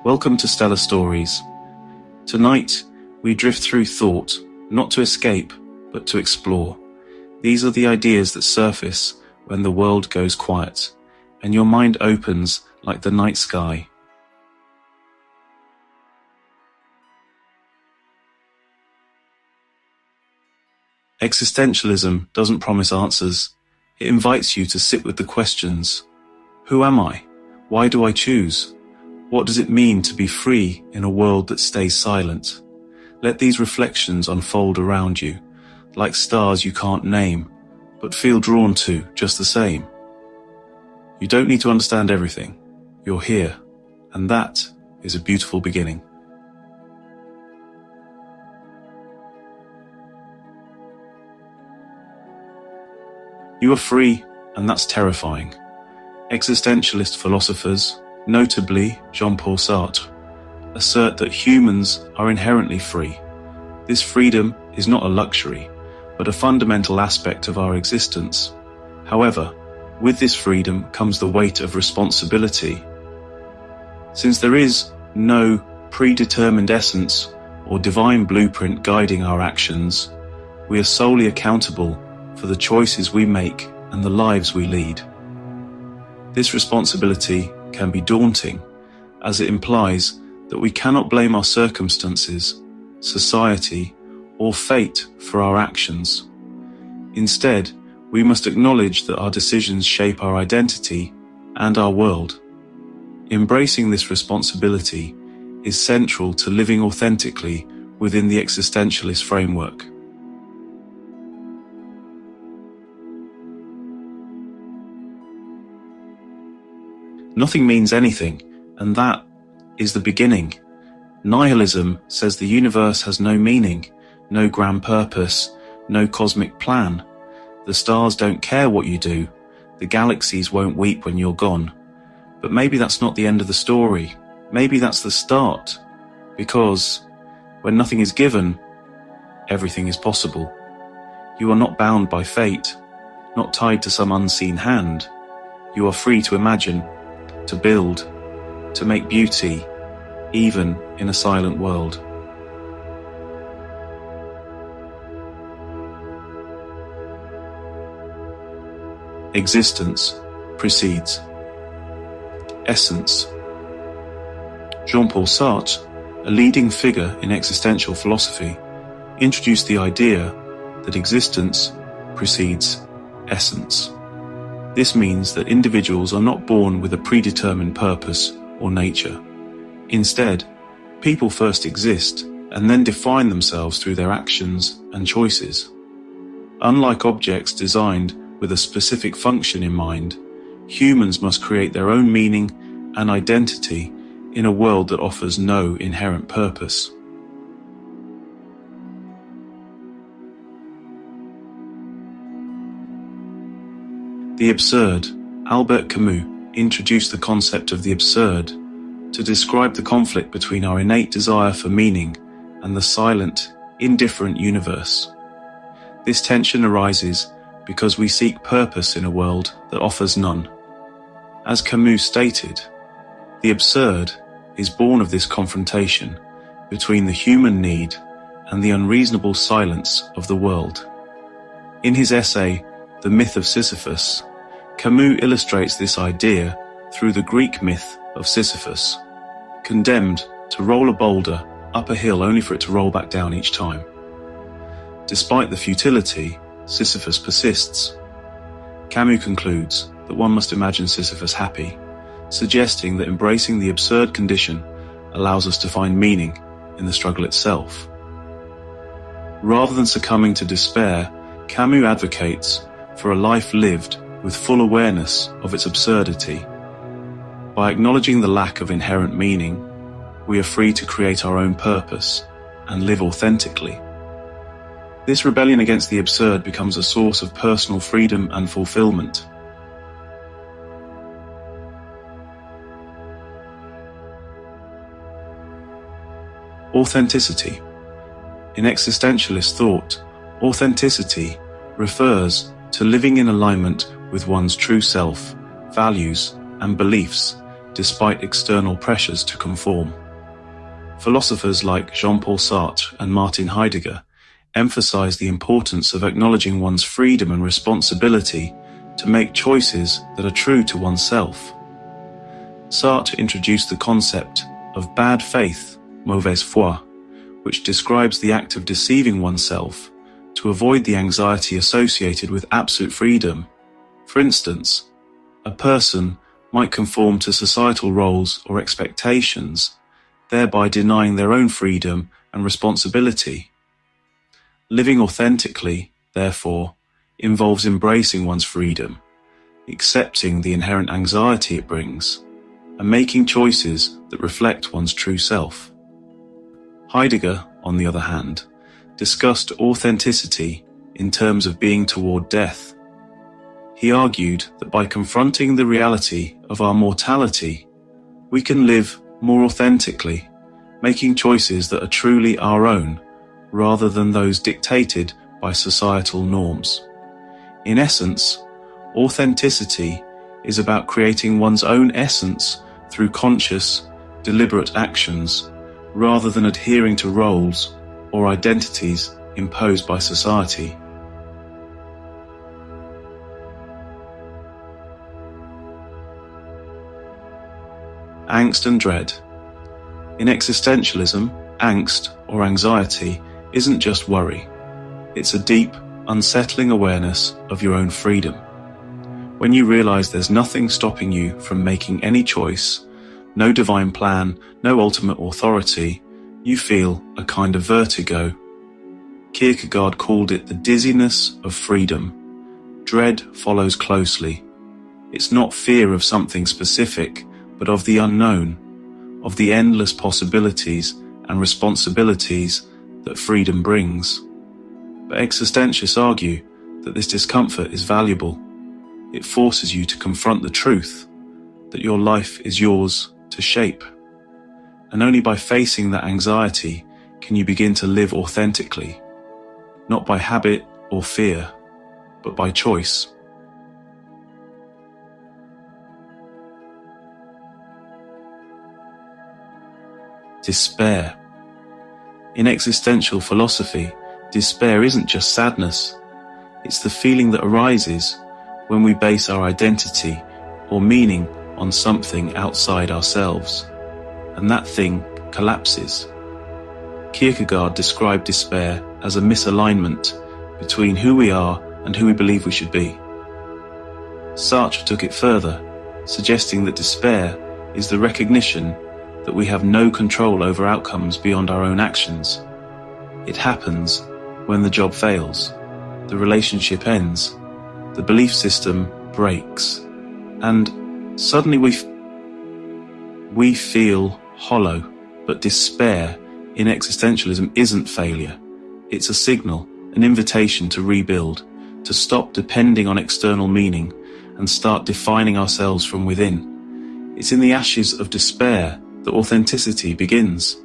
Welcome to Stellar Stories. Tonight, we drift through thought, not to escape, but to explore. These are the ideas that surface when the world goes quiet, and your mind opens like the night sky. Existentialism doesn't promise answers. It invites you to sit with the questions. Who am I? Why do I choose? What does it mean to be free in a world that stays silent? Let these reflections unfold around you, like stars you can't name, but feel drawn to just the same. You don't need to understand everything. You're here, and that is a beautiful beginning. You are free, and that's terrifying. Existentialist philosophers, notably Jean-Paul Sartre, assert that humans are inherently free. This freedom is not a luxury, but a fundamental aspect of our existence. However, with this freedom comes the weight of responsibility. Since there is no predetermined essence or divine blueprint guiding our actions, we are solely accountable for the choices we make and the lives we lead. This responsibility can be daunting, as it implies that we cannot blame our circumstances, society, or fate for our actions. Instead, we must acknowledge that our decisions shape our identity and our world. Embracing this responsibility is central to living authentically within the existentialist framework. Nothing means anything, and that is the beginning. Nihilism says the universe has no meaning, no grand purpose, no cosmic plan. The stars don't care what you do. The galaxies won't weep when you're gone. But maybe that's not the end of the story. Maybe that's the start. Because when nothing is given, everything is possible. You are not bound by fate, not tied to some unseen hand. You are free to imagine, to build, to make beauty, even in a silent world. Existence precedes essence. Jean-Paul Sartre, a leading figure in existential philosophy, introduced the idea that existence precedes essence. This means that individuals are not born with a predetermined purpose or nature. Instead, people first exist and then define themselves through their actions and choices. Unlike objects designed with a specific function in mind, humans must create their own meaning and identity in a world that offers no inherent purpose. The absurd. Albert Camus introduced the concept of the absurd to describe the conflict between our innate desire for meaning and the silent, indifferent universe. This tension arises because we seek purpose in a world that offers none. As Camus stated, the absurd is born of this confrontation between the human need and the unreasonable silence of the world. In his essay, The Myth of Sisyphus, Camus illustrates this idea through the Greek myth of Sisyphus, condemned to roll a boulder up a hill only for it to roll back down each time. Despite the futility, Sisyphus persists. Camus concludes that one must imagine Sisyphus happy, suggesting that embracing the absurd condition allows us to find meaning in the struggle itself. Rather than succumbing to despair, Camus advocates for a life lived with full awareness of its absurdity. By acknowledging the lack of inherent meaning, we are free to create our own purpose and live authentically. This rebellion against the absurd becomes a source of personal freedom and fulfillment. Authenticity. In existentialist thought, authenticity refers to living in alignment with one's true self, values, and beliefs, despite external pressures to conform. Philosophers like Jean-Paul Sartre and Martin Heidegger emphasize the importance of acknowledging one's freedom and responsibility to make choices that are true to oneself. Sartre introduced the concept of bad faith, mauvaise foi, which describes the act of deceiving oneself to avoid the anxiety associated with absolute freedom. For instance, a person might conform to societal roles or expectations, thereby denying their own freedom and responsibility. Living authentically, therefore, involves embracing one's freedom, accepting the inherent anxiety it brings, and making choices that reflect one's true self. Heidegger, on the other hand, discussed authenticity in terms of being toward death. He argued that by confronting the reality of our mortality, we can live more authentically, making choices that are truly our own, rather than those dictated by societal norms. In essence, authenticity is about creating one's own essence through conscious, deliberate actions, rather than adhering to roles or identities imposed by society. Angst and dread. In existentialism, angst or anxiety isn't just worry. It's a deep, unsettling awareness of your own freedom. When you realize there's nothing stopping you from making any choice, no divine plan, no ultimate authority, you feel a kind of vertigo. Kierkegaard called it the dizziness of freedom. Dread follows closely. It's not fear of something specific, but of the unknown, of the endless possibilities and responsibilities that freedom brings. But existentialists argue that this discomfort is valuable. It forces you to confront the truth that your life is yours to shape. And only by facing that anxiety can you begin to live authentically, not by habit or fear, but by choice. Despair. In existential philosophy, despair isn't just sadness. It's the feeling that arises when we base our identity or meaning on something outside ourselves, and that thing collapses. Kierkegaard described despair as a misalignment between who we are and who we believe we should be. Sartre took it further, suggesting that despair is the recognition that we have no control over outcomes beyond our own actions. It happens when the job fails, the relationship ends, the belief system breaks, and suddenly we feel hollow. But despair in existentialism isn't failure. It's a signal, an invitation to rebuild, to stop depending on external meaning and start defining ourselves from within. It's in the ashes of despair that authenticity begins.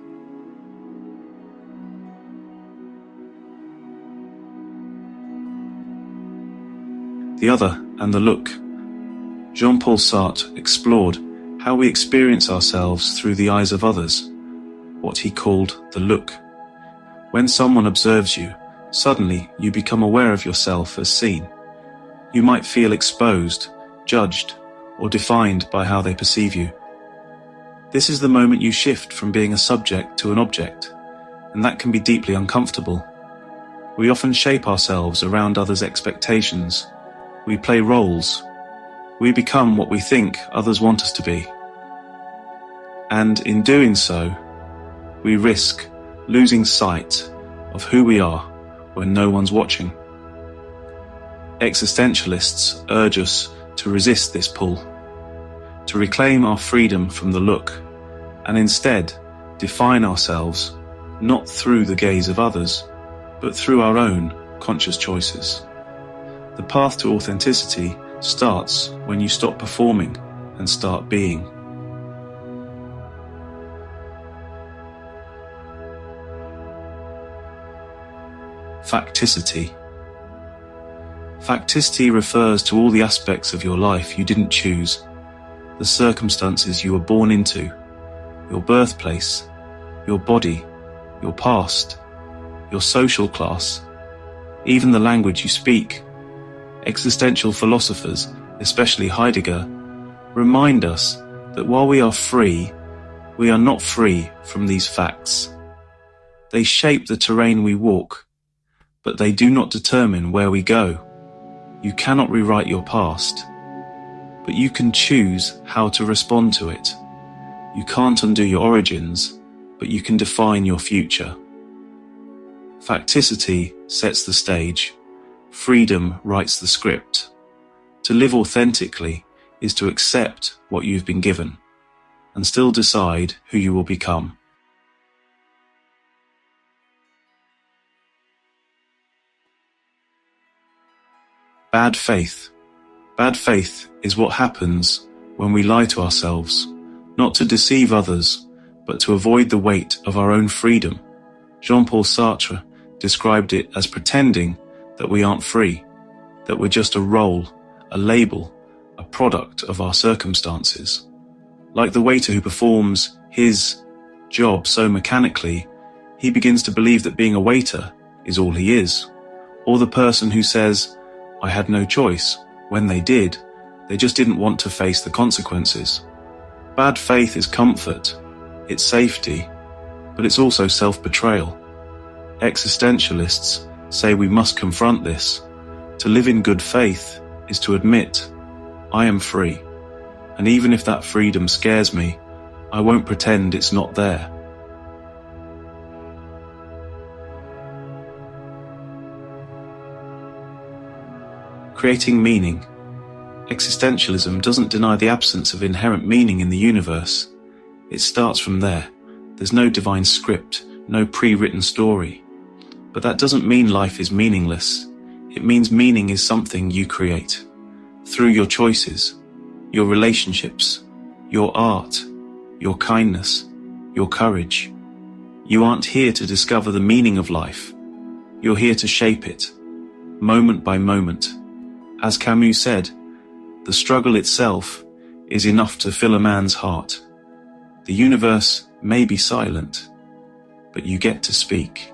The other and the look. Jean-Paul Sartre explored how we experience ourselves through the eyes of others, what he called the look. When someone observes you, suddenly you become aware of yourself as seen. You might feel exposed, judged, or defined by how they perceive you. This is the moment you shift from being a subject to an object, and that can be deeply uncomfortable. We often shape ourselves around others' expectations. We play roles. We become what we think others want us to be. And in doing so, we risk losing sight of who we are when no one's watching. Existentialists urge us to resist this pull, to reclaim our freedom from the look, and instead define ourselves not through the gaze of others, but through our own conscious choices. The path to authenticity starts when you stop performing and start being. Facticity. Facticity refers to all the aspects of your life you didn't choose. the circumstances you were born into, your birthplace, your body, your past, your social class, even the language you speak. Existential philosophers, especially Heidegger, remind us that while we are free, we are not free from these facts. They shape the terrain we walk, but they do not determine where we go. You cannot rewrite your past, but you can choose how to respond to it. You can't undo your origins, but you can define your future. Facticity sets the stage. Freedom writes the script. To live authentically is to accept what you've been given and still decide who you will become. Bad faith. Bad faith is what happens when we lie to ourselves, not to deceive others, but to avoid the weight of our own freedom. Jean-Paul Sartre described it as pretending that we aren't free, that we're just a role, a label, a product of our circumstances. Like the waiter who performs his job so mechanically, he begins to believe that being a waiter is all he is. Or the person who says, "I had no choice," when they did, they just didn't want to face the consequences. Bad faith is comfort, it's safety, but it's also self-betrayal. Existentialists say we must confront this. To live in good faith is to admit, I am free, and even if that freedom scares me, I won't pretend it's not there. Creating meaning. Existentialism doesn't deny the absence of inherent meaning in the universe. It starts from there. There's no divine script, no pre-written story. But that doesn't mean life is meaningless. It means meaning is something you create. Through your choices, your relationships, your art, your kindness, your courage. You aren't here to discover the meaning of life. You're here to shape it, moment by moment. As Camus said, the struggle itself is enough to fill a man's heart. The universe may be silent, but you get to speak.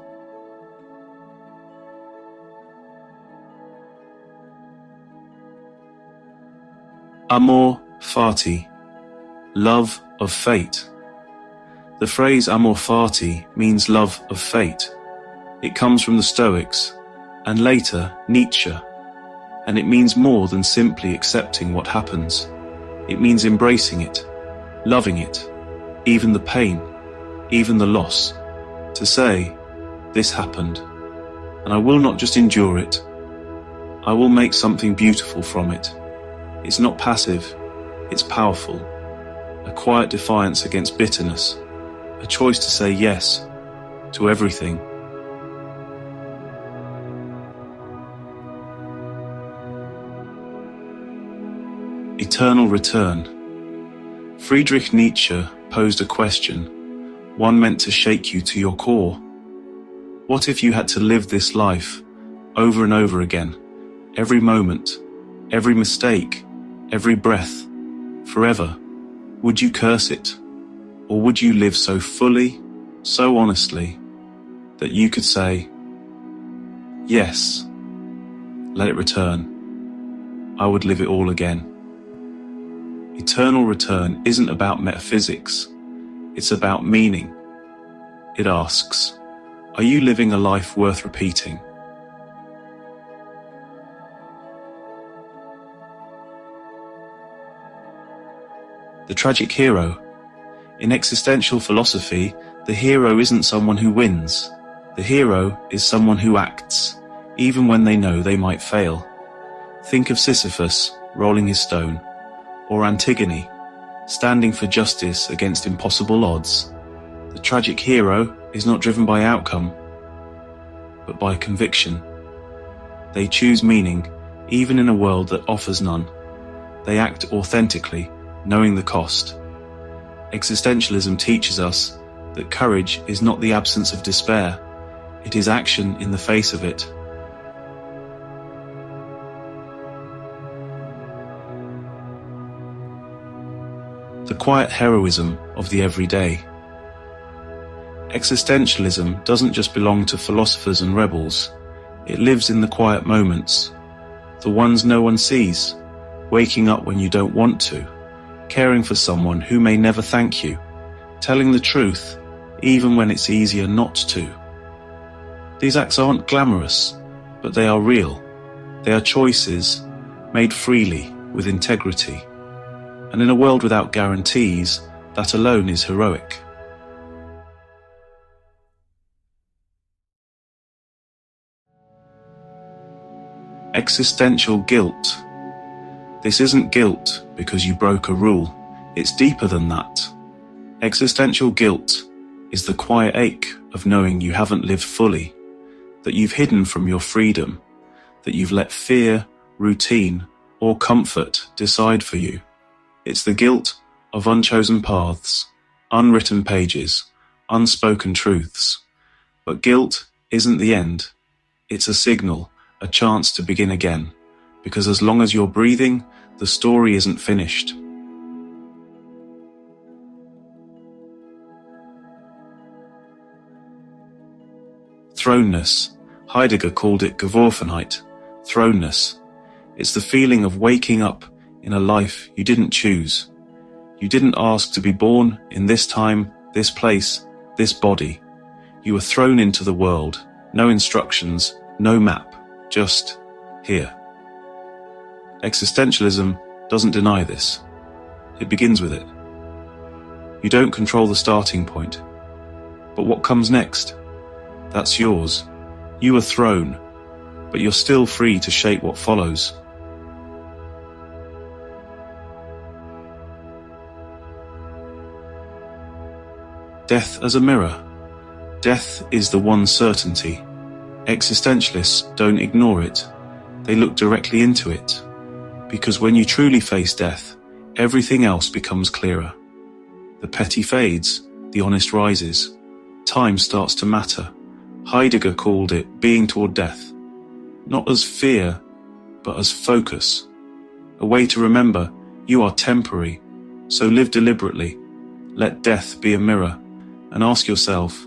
Amor fati, love of fate. The phrase amor fati means love of fate. It comes from the Stoics, and later Nietzsche, and it means more than simply accepting what happens. It means embracing it, loving it, even the pain, even the loss. To say, this happened, and I will not just endure it, I will make something beautiful from it. It's not passive, it's powerful. A quiet defiance against bitterness, a choice to say yes to everything. Eternal return. Friedrich Nietzsche posed a question, one meant to shake you to your core. What if you had to live this life over and over again, every moment, every mistake, every breath, forever? Would you curse it? Or would you live so fully, so honestly, that you could say, yes, let it return. I would live it all again. Eternal return isn't about metaphysics. It's about meaning. It asks, are you living a life worth repeating? The tragic hero. In existential philosophy, the hero isn't someone who wins. The hero is someone who acts, even when they know they might fail. Think of Sisyphus rolling his stone, or Antigone, standing for justice against impossible odds. The tragic hero is not driven by outcome, but by conviction. They choose meaning, even in a world that offers none. They act authentically, knowing the cost. Existentialism teaches us that courage is not the absence of despair, it is action in the face of it. the quiet heroism of the everyday. Existentialism doesn't just belong to philosophers and rebels. It lives in the quiet moments, the ones no one sees, waking up when you don't want to, caring for someone who may never thank you, telling the truth even when it's easier not to. These acts aren't glamorous, but they are real. They are choices made freely with integrity. And in a world without guarantees, that alone is heroic. Existential guilt. This isn't guilt because you broke a rule. It's deeper than that. Existential guilt is the quiet ache of knowing you haven't lived fully, that you've hidden from your freedom, that you've let fear, routine, or comfort decide for you. It's the guilt of unchosen paths, unwritten pages, unspoken truths. But guilt isn't the end. It's a signal, a chance to begin again, because as long as you're breathing, the story isn't finished. Thrownness. Heidegger called it Geworfenheit. Thrownness. It's the feeling of waking up in a life you didn't choose. You didn't ask to be born in this time, this place, this body. You were thrown into the world. No instructions, no map. Just here. Existentialism doesn't deny this. It begins with it. You don't control the starting point. But what comes next? That's yours. You were thrown, but you're still free to shape what follows. Death as a mirror. Death is the one certainty. Existentialists don't ignore it. They look directly into it. Because when you truly face death, everything else becomes clearer. The petty fades, the honest rises. Time starts to matter. Heidegger called it being toward death, not as fear, but as focus. A way to remember you are temporary, so live deliberately. Let death be a mirror, and ask yourself,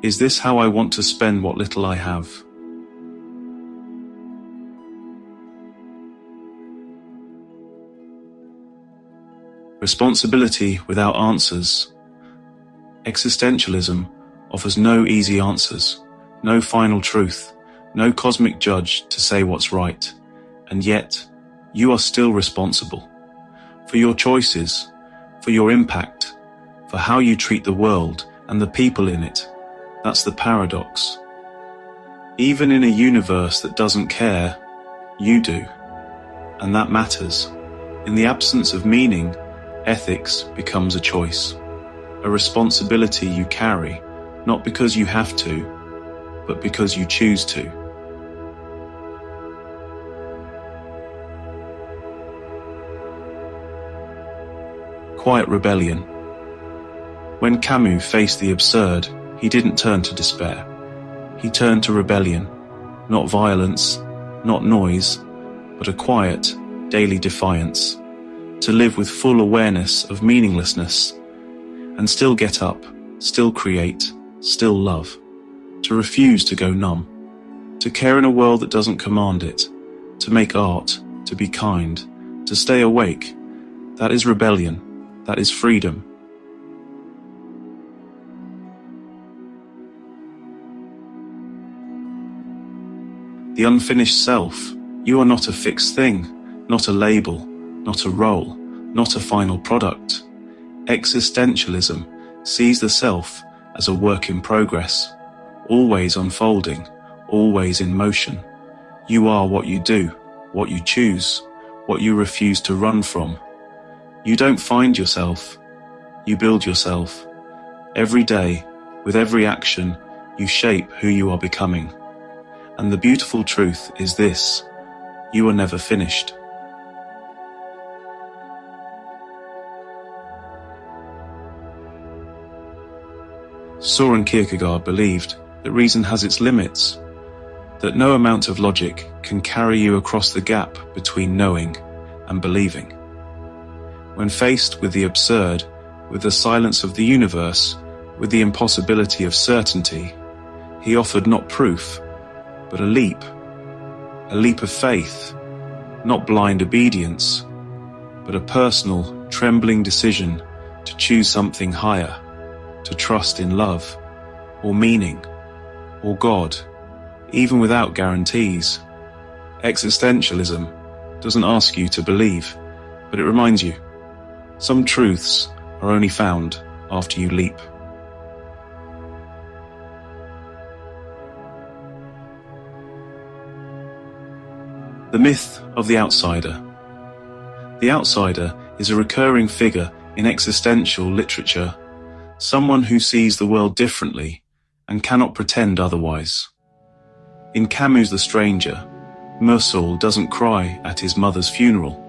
is this how I want to spend what little I have? Responsibility without answers. Existentialism offers no easy answers, no final truth, no cosmic judge to say what's right. And yet, you are still responsible for your choices, for your impact, for how you treat the world and the people in it. That's the paradox. Even in a universe that doesn't care, you do. And that matters. In the absence of meaning, ethics becomes a choice, a responsibility you carry, not because you have to, but because you choose to. Quiet rebellion. When Camus faced the absurd, he didn't turn to despair. He turned to rebellion, not violence, not noise, but a quiet, daily defiance, to live with full awareness of meaninglessness, and still get up, still create, still love, to refuse to go numb, to care in a world that doesn't command it, to make art, to be kind, to stay awake. That is rebellion, that is freedom. The unfinished self. You are not a fixed thing, not a label, not a role, not a final product. Existentialism sees the self as a work in progress, always unfolding, always in motion. You are what you do, what you choose, what you refuse to run from. You don't find yourself, you build yourself. Every day, with every action, you shape who you are becoming. And the beautiful truth is this: you are never finished. Soren Kierkegaard believed that reason has its limits, that no amount of logic can carry you across the gap between knowing and believing. When faced with the absurd, with the silence of the universe, with the impossibility of certainty, he offered not proof, but a leap of faith, not blind obedience, but a personal, trembling decision to choose something higher, to trust in love, or meaning, or God, even without guarantees. Existentialism doesn't ask you to believe, but it reminds you, some truths are only found after you leap. The myth of the outsider. The outsider is a recurring figure in existential literature, someone who sees the world differently and cannot pretend otherwise. In Camus' The Stranger, Mursal doesn't cry at his mother's funeral.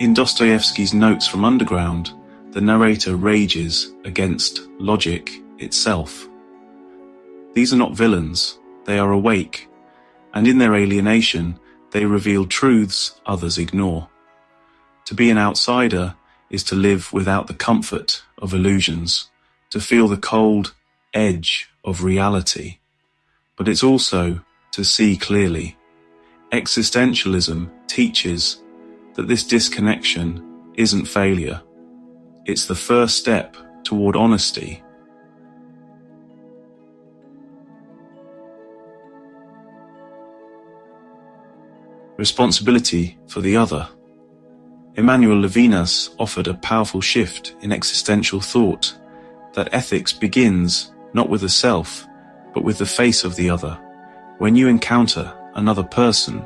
In Dostoevsky's Notes from Underground, the narrator rages against logic itself. These are not villains, they are awake, and in their alienation, they reveal truths others ignore. To be an outsider is to live without the comfort of illusions, to feel the cold edge of reality. But it's also to see clearly. Existentialism teaches that this disconnection isn't failure. It's the first step toward honesty. Responsibility for the other. Emmanuel Levinas offered a powerful shift in existential thought, that ethics begins not with the self, but with the face of the other. When you encounter another person,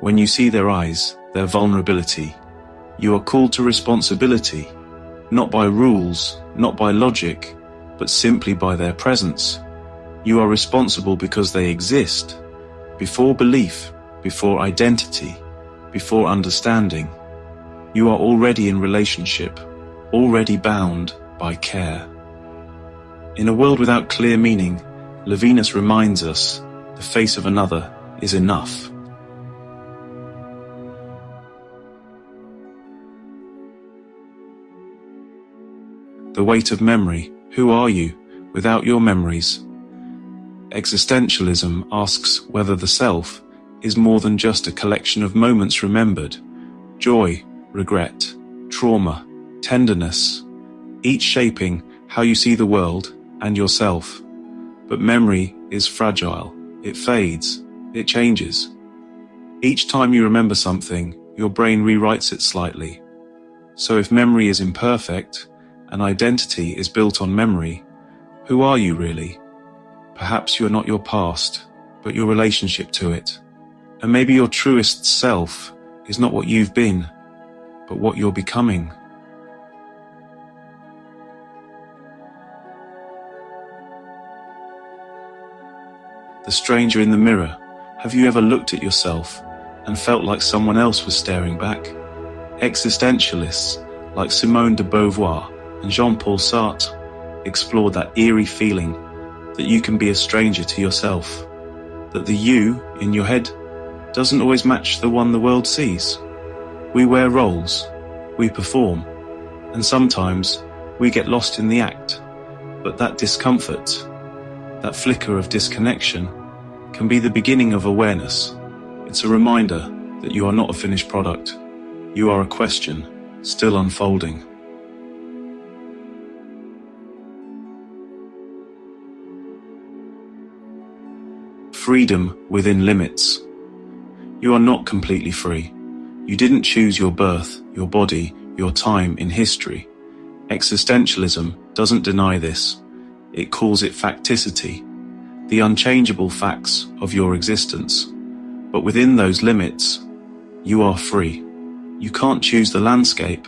when you see their eyes, their vulnerability, you are called to responsibility, not by rules, not by logic, but simply by their presence. You are responsible because they exist, before belief, before identity, before understanding. You are already in relationship, already bound by care. In a world without clear meaning, Levinas reminds us the face of another is enough. The weight of memory. Who are you without your memories? Existentialism asks whether the self is more than just a collection of moments remembered, joy, regret, trauma, tenderness, each shaping how you see the world and yourself. But memory is fragile, it fades, it changes. Each time you remember something, your brain rewrites it slightly. So if memory is imperfect, and identity is built on memory, who are you really? Perhaps you are not your past, but your relationship to it. And maybe your truest self is not what you've been, but what you're becoming. The stranger in the mirror. Have you ever looked at yourself and felt like someone else was staring back? Existentialists like Simone de Beauvoir and Jean-Paul Sartre explored that eerie feeling that you can be a stranger to yourself, that the you in your head doesn't always match the one the world sees. We wear roles, we perform, and sometimes we get lost in the act, but that discomfort, that flicker of disconnection, can be the beginning of awareness. It's a reminder that you are not a finished product. You are a question, still unfolding. Freedom within limits. You are not completely free. You didn't choose your birth, your body, your time in history. Existentialism doesn't deny this. It calls it facticity, the unchangeable facts of your existence. But within those limits, you are free. You can't choose the landscape,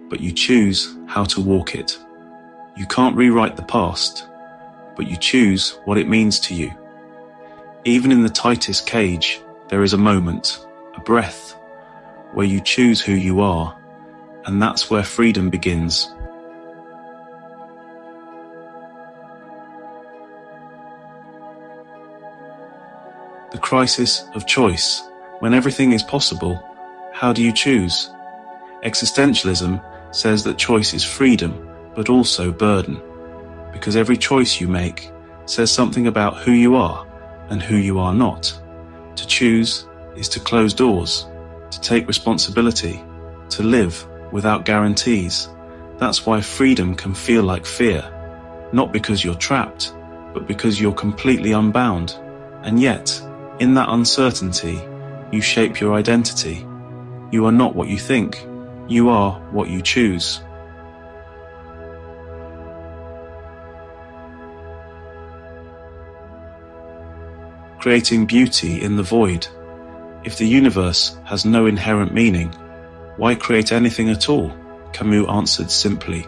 but you choose how to walk it. You can't rewrite the past, but you choose what it means to you. Even in the tightest cage, there is a moment, a breath, where you choose who you are, and that's where freedom begins. The crisis of choice. When everything is possible, how do you choose? Existentialism says that choice is freedom, but also burden, because every choice you make says something about who you are and who you are not. To choose is to close doors, to take responsibility, to live without guarantees. That's why freedom can feel like fear, not because you're trapped, but because you're completely unbound. And yet, in that uncertainty, you shape your identity. You are not what you think, you are what you choose. Creating beauty in the void. If the universe has no inherent meaning, why create anything at all? Camus answered simply,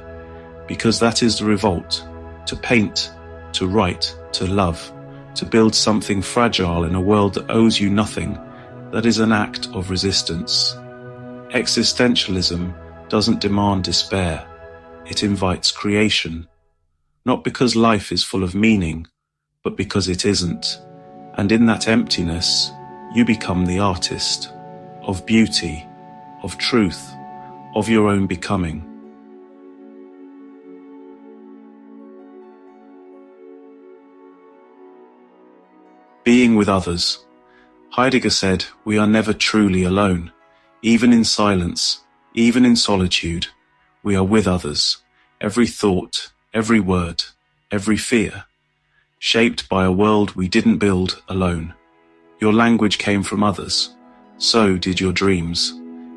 because that is the revolt, to paint, to write, to love, to build something fragile in a world that owes you nothing, that is an act of resistance. Existentialism doesn't demand despair, it invites creation, not because life is full of meaning, but because it isn't. And in that emptiness, you become the artist of beauty, of truth, of your own becoming. Being with others. Heidegger said, we are never truly alone. Even in silence, even in solitude, we are with others. Every thought, every word, every fear, shaped by a world we didn't build alone. Your language came from others. So did your dreams.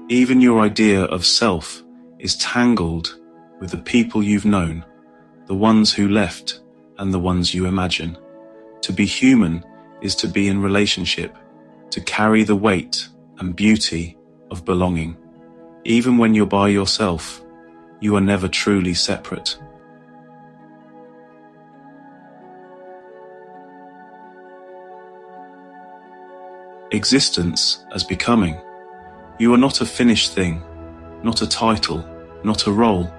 Even your idea of self is tangled with the people you've known, the ones who left and the ones you imagine. To be human is to be in relationship, to carry the weight and beauty of belonging. Even when you're by yourself, you are never truly separate. Existence as becoming. You are not a finished thing, not a title, not a role,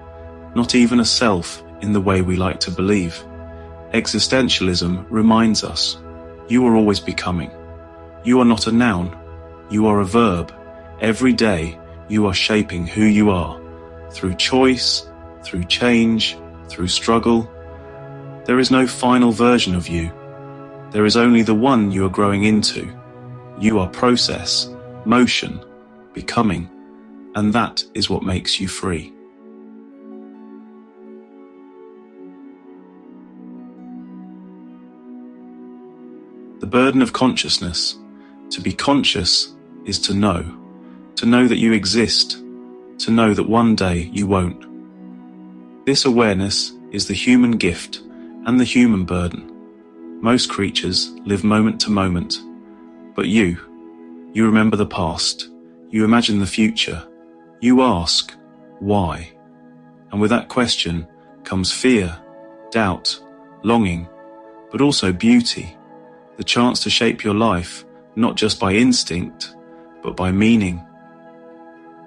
not even a self in the way we like to believe. Existentialism reminds us, you are always becoming. You are not a noun, you are a verb. Every day you are shaping who you are, through choice, through change, through struggle. There is no final version of you. There is only the one you are growing into. You are process, motion, becoming, and that is what makes you free. The burden of consciousness. To be conscious is to know that you exist, to know that one day you won't. This awareness is the human gift and the human burden. Most creatures live moment to moment, but you remember the past, you imagine the future, you ask, why? And with that question comes fear, doubt, longing, but also beauty, the chance to shape your life not just by instinct, but by meaning.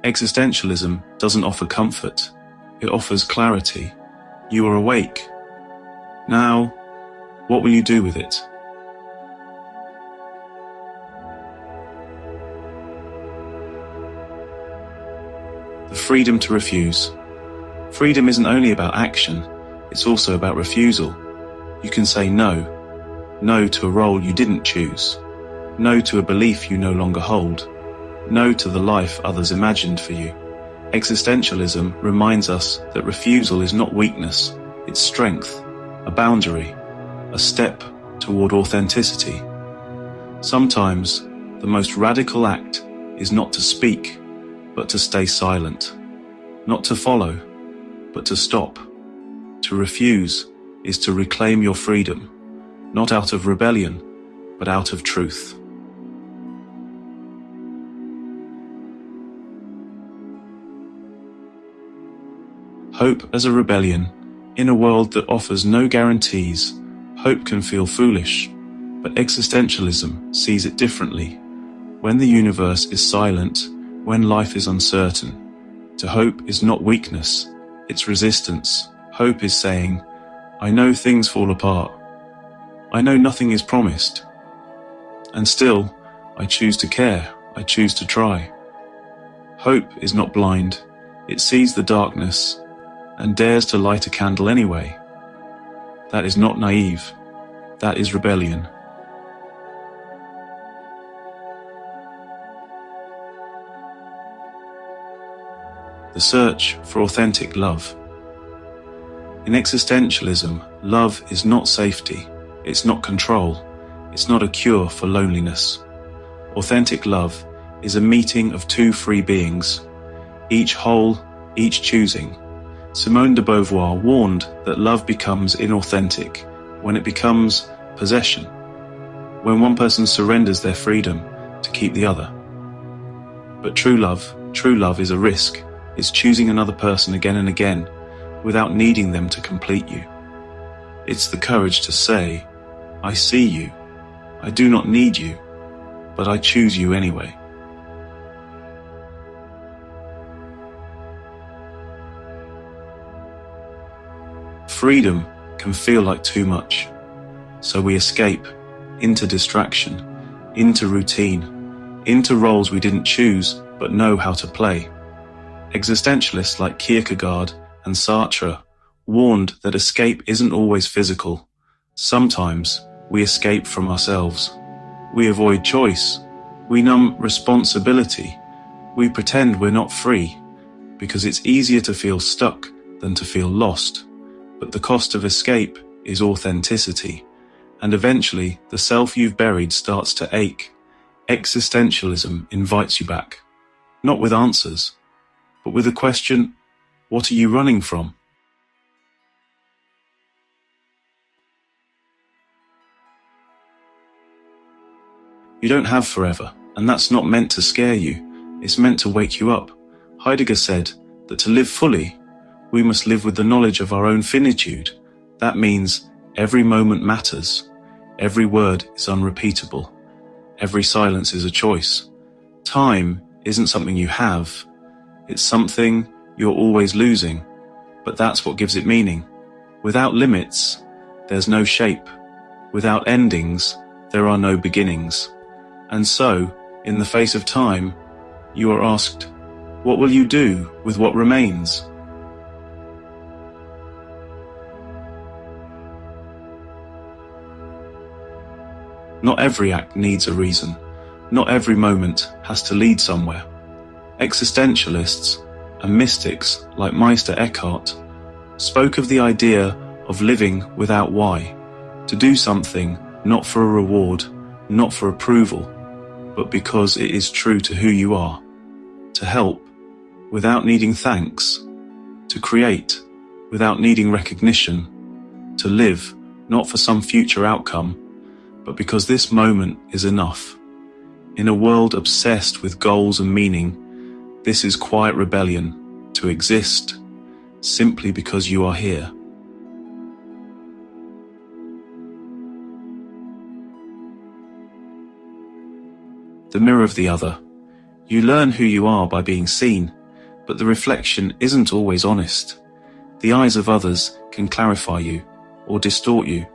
Existentialism doesn't offer comfort, it offers clarity. You are awake. Now, what will you do with it? The freedom to refuse. Freedom isn't only about action, it's also about refusal. You can say no. No to a role you didn't choose. No to a belief you no longer hold. No to the life others imagined for you. Existentialism reminds us that refusal is not weakness, it's strength, a boundary, a step toward authenticity. Sometimes, the most radical act is not to speak, but to stay silent. Not to follow, but to stop. To refuse is to reclaim your freedom, not out of rebellion, but out of truth. Hope as a rebellion. In a world that offers no guarantees, hope can feel foolish, but existentialism sees it differently. When the universe is silent, when life is uncertain, to hope is not weakness, it's resistance. Hope is saying, I know things fall apart. I know nothing is promised. And still, I choose to care, I choose to try. Hope is not blind, It sees the darkness and dares to light a candle anyway. That is not naive. That is rebellion. The search for authentic love. In existentialism, love is not safety, it's not control, it's not a cure for loneliness. Authentic love is a meeting of two free beings, each whole, each choosing. Simone de Beauvoir warned that love becomes inauthentic when it becomes possession, when one person surrenders their freedom to keep the other. But true love is a risk. It's choosing another person again and again without needing them to complete you. It's the courage to say, I see you, I do not need you, but I choose you anyway. Freedom can feel like too much, so we escape into distraction, into routine, into roles we didn't choose but know how to play. Existentialists like Kierkegaard and Sartre warned that escape isn't always physical. Sometimes we escape from ourselves. We avoid choice. We numb responsibility. We pretend we're not free because it's easier to feel stuck than to feel lost. But the cost of escape is authenticity, and eventually the self you've buried starts to ache. Existentialism invites you back, not with answers, but with the question, what are you running from? You don't have forever, and that's not meant to scare you. It's meant to wake you up. Heidegger said that to live fully, we must live with the knowledge of our own finitude. That means every moment matters. Every word is unrepeatable. Every silence is a choice. Time isn't something you have. It's something you're always losing. But that's what gives it meaning. Without limits, there's no shape. Without endings, there are no beginnings. And so, in the face of time, you are asked, what will you do with what remains? Not every act needs a reason. Not every moment has to lead somewhere. Existentialists and mystics like Meister Eckhart spoke of the idea of living without why, to do something not for a reward, not for approval, but because it is true to who you are, to help without needing thanks, to create without needing recognition, to live not for some future outcome, but because this moment is enough. In a world obsessed with goals and meaning, this is quiet rebellion, to exist simply because you are here. The mirror of the other. You learn who you are by being seen, but the reflection isn't always honest. The eyes of others can clarify you or distort you,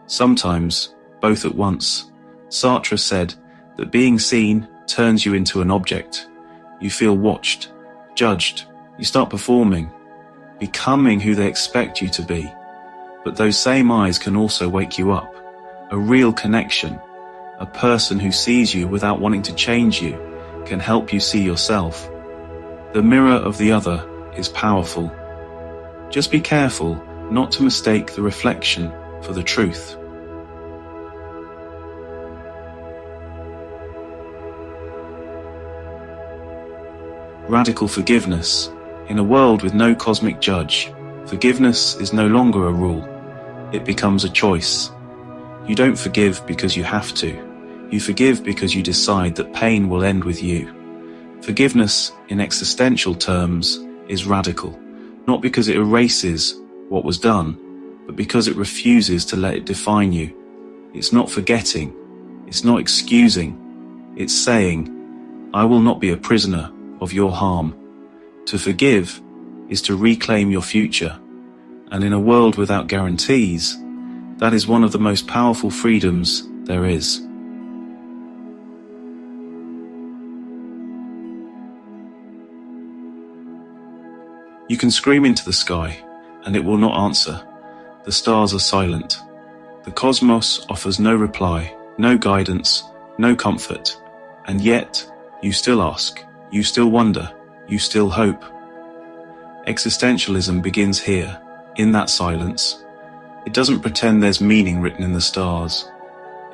sometimes both at once. Sartre said that being seen turns you into an object. You feel watched, judged, you start performing, becoming who they expect you to be. But those same eyes can also wake you up. A real connection, a person who sees you without wanting to change you, can help you see yourself. The mirror of the other is powerful. Just be careful not to mistake the reflection for the truth. Radical forgiveness. In a world with no cosmic judge, forgiveness is no longer a rule. It becomes a choice. You don't forgive because you have to. You forgive because you decide that pain will end with you. Forgiveness, in existential terms, is radical, not because it erases what was done, but because it refuses to let it define you. It's not forgetting. It's not excusing. It's saying, I will not be a prisoner of your harm. To forgive is to reclaim your future, and in a world without guarantees, that is one of the most powerful freedoms there is. You can scream into the sky, and it will not answer. The stars are silent. The cosmos offers no reply, no guidance, no comfort. And yet, you still ask, you still wonder, you still hope. Existentialism begins here, in that silence. It doesn't pretend there's meaning written in the stars.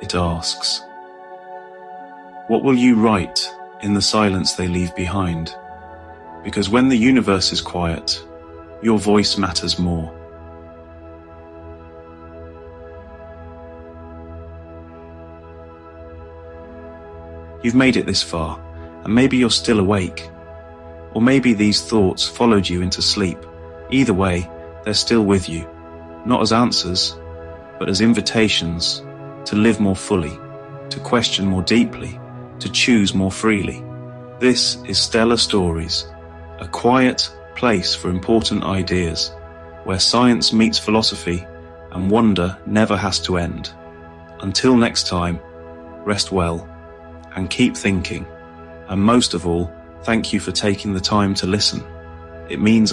It asks, what will you write in the silence they leave behind? Because when the universe is quiet, your voice matters more. You've made it this far, and maybe you're still awake. Or maybe these thoughts followed you into sleep. Either way, they're still with you, not as answers, but as invitations to live more fully, to question more deeply, to choose more freely. This is Stellar Stories, a quiet place for important ideas, where science meets philosophy and wonder never has to end. Until next time, rest well and keep thinking. And most of all, thank you for taking the time to listen. It means a